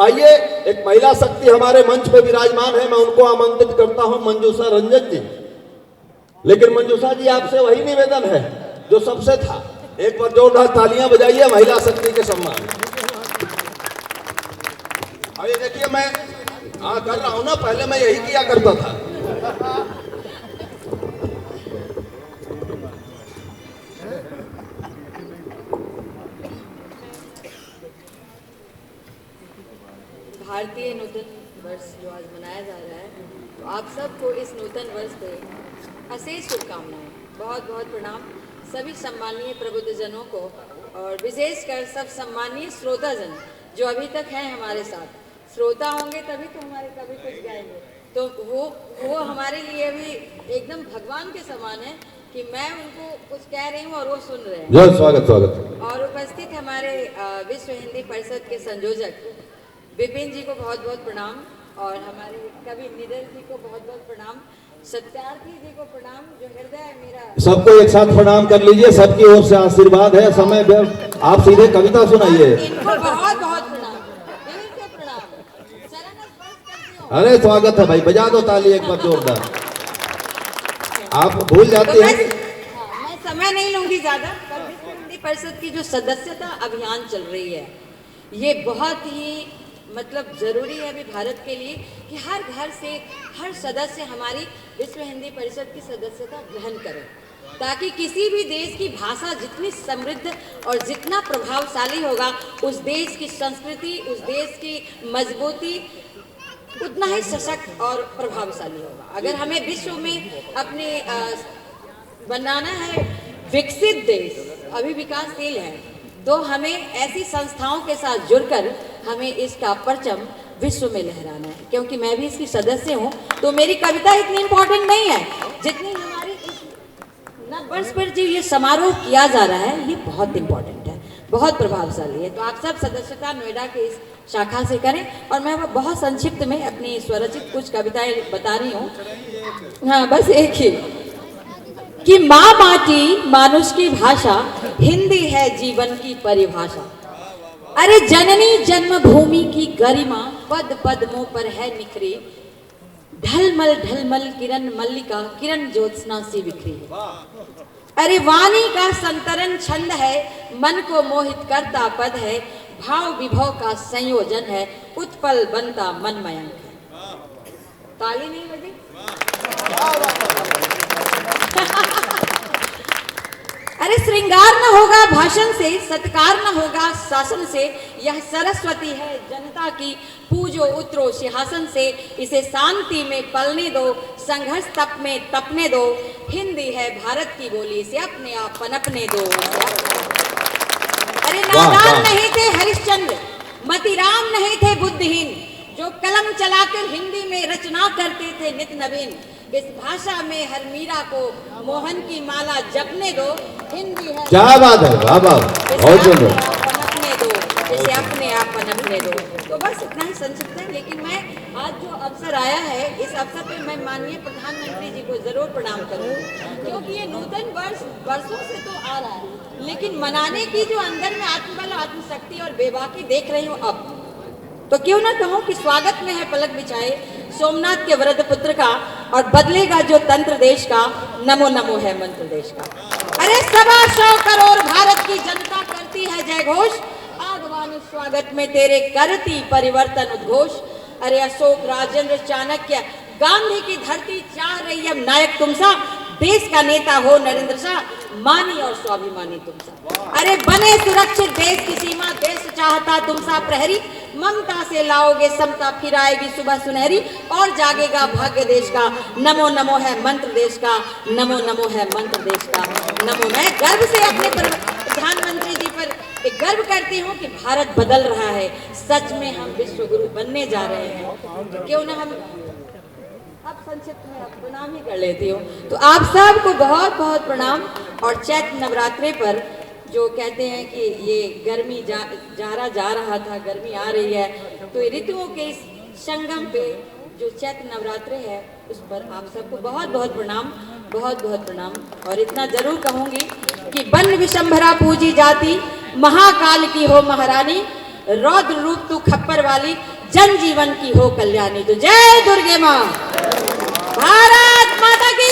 आइए, एक महिला शक्ति हमारे मंच पे विराजमान है, मैं उनको आमंत्रित करता हूं, मंजूषा रंजन जी। लेकिन मंजूषा जी, आपसे वही निवेदन है जो सबसे था, एक बार जोरदार तालियां बजाइए महिला शक्ति के सम्मान। अरे देखिए, मैं कर रहा हूं ना, पहले मैं यही किया करता था। भारतीय नूतन वर्ष जो आज मनाया जा रहा है, तो आप सबको इस नूतन वर्ष पे अशेष शुभकामनाएं, बहुत बहुत प्रणाम सभी सम्मानीय प्रबुद्धजनों को, और विशेषकर सब सम्मानीय श्रोताजन जो अभी तक हैं हमारे साथ। श्रोता होंगे तभी तो हमारे कभी कुछ गाएंगे, तो वो हमारे लिए भी एकदम भगवान के समान है कि मैं उनको कुछ कह रही हूँ और वो सुन रहे हैं। जय स्वागत स्वागत। और उपस्थित हमारे विश्व हिंदी परिषद के संयोजक विपिन जी को बहुत बहुत प्रणाम, और हमारे कवि निडर जी को बहुत बहुत प्रणाम, सत्यार्थी जी को प्रणाम, जो हृदय मेरा। सबको एक साथ प्रणाम कर लीजिए, सबकी ओर से आशीर्वाद है। समय आप सीधे कविता सुनाइए। इनको बहुत बहुत प्रणाम, दिल से प्रणाम, चरण स्पर्श करती हूं। अरे स्वागत है भाई, बजा दो ताली एक बार जोरदार। आप भूल जाते हैं। मैं समय नहीं लूंगी ज्यादा। कल विश्व हिंदी परिषद की जो सदस्यता अभियान चल रही है, ये बहुत ही मतलब ज़रूरी है अभी भारत के लिए कि हर घर से हर सदस्य हमारी विश्व हिंदी परिषद की सदस्यता ग्रहण करें, ताकि किसी भी देश की भाषा जितनी समृद्ध और जितना प्रभावशाली होगा, उस देश की संस्कृति, उस देश की मजबूती उतना ही सशक्त और प्रभावशाली होगा। अगर हमें विश्व में अपने बनाना है विकसित देश, अभी विकासशील है, तो हमें ऐसी संस्थाओं के साथ जुड़कर हमें इसका परचम विश्व में लहराना है। क्योंकि मैं भी इसकी सदस्य हूँ, तो मेरी कविता इतनी इम्पोर्टेंट नहीं है जितनी हमारी इस नववर्ष पर जो ये समारोह किया जा रहा है, ये बहुत इम्पोर्टेंट है, बहुत प्रभावशाली है। तो आप सब सदस्यता नोएडा के इस शाखा से करें, और मैं बहुत संक्षिप्त में अपनी स्वरचित कुछ कविताएं बता रही हूँ। हाँ, बस एक ही कि माँ माटी मानुष की भाषा, हिंदी है जीवन की परिभाषा। अरे जननी जन्मभूमि की गरिमा, पद पद्मों पर है निखरी, ढलमल ढलमल किरण मल्लिका, किरण ज्योत्सना सी बिखरी। अरे वाणी का संतरण छंद है, मन को मोहित करता पद है, भाव विभव का संयोजन है, उत्पल बनता मन मयंक है। ताली नहीं बजी? अरे श्रृंगार न होगा भाषण से, सत्कार न होगा शासन से, यह सरस्वती है जनता की, पूजो उतरो सिंहासन से, इसे शांति में पलने दो, संघर्ष तप में तपने दो, हिंदी है भारत की बोली, इसे अपने आप पनपने दो। अरे नादान नहीं थे हरिश्चंद्र, मतिराम नहीं थे बुद्धिहीन, जो कलम चलाकर हिंदी में रचना करते थे नित नवीन। इस भाषा में हर मीरा को मोहन की माला जपने दो, हिंदी है क्या बात है, वाह वाह, बहुत सुंदर। पनपने दो, इसे अपने आप पनपने दो। तो बस इतना ही संक्षिप्त है, लेकिन मैं आज जो अवसर आया है, इस अवसर पे मैं माननीय प्रधानमंत्री जी को जरूर प्रणाम करूंगी, क्योंकि ये नूतन वर्ष वर्षों से तो आ रहा है, लेकिन मनाने की जो अंदर में आत्मबल, आत्मशक्ति और बेबाकी देख रही हूँ अब, तो क्यों ना कहूँ कि स्वागत में है पलक बिछाए सोमनाथ के वृद्ध पुत्र का, और बदलेगा जो तंत्र देश का, नमो नमो है मंत्र देश का। अरे 125 करोड़ भारत की जनता करती है जय घोष, आगवान स्वागत में तेरे करती परिवर्तन उद्घोष। अरे अशोक राजेंद्र चाणक्य गांधी की धरती चाह रही अब नायक तुम सा, देश का नेता हो नरेंद्र शाह, मानी और स्वाभिमानी तुम सा। अरे बने सुरक्षित देश की सीमा, देश चाहता तुम सा प्रहरी, ममता से लाओगे समता, फिर आएगी सुबह सुनहरी, और जागेगा भाग्य देश का, नमो नमो है मंत्र देश का, नमो नमो है मंत्र देश का, नमो। मैं गर्व से अपने प्रधानमंत्री जी पर एक गर्व करती हूँ कि भारत बदल रहा है, सच में हम विश्व गुरु बनने जा रहे हैं। तो क्यों ना हम अब संक्षिप्त में आप प्रणाम ही कर लेती हूँ। तो आप सबको बहुत बहुत प्रणाम। और चैत्र नवरात्रे पर जो कहते हैं कि ये गर्मी जा रहा था, गर्मी आ रही है, तो ऋतुओं के इस संगम पे जो चैत्र नवरात्रे है, उस पर आप सबको बहुत बहुत प्रणाम, बहुत बहुत प्रणाम। और इतना जरूर कहूँगी कि बन विशंभरा पूजी जाती, महाकाल की हो महारानी, रौद्र रूप तू खप्पर वाली, जन जीवन की हो कल्याणी। तो जय दुर्गे माँ, भारत माता की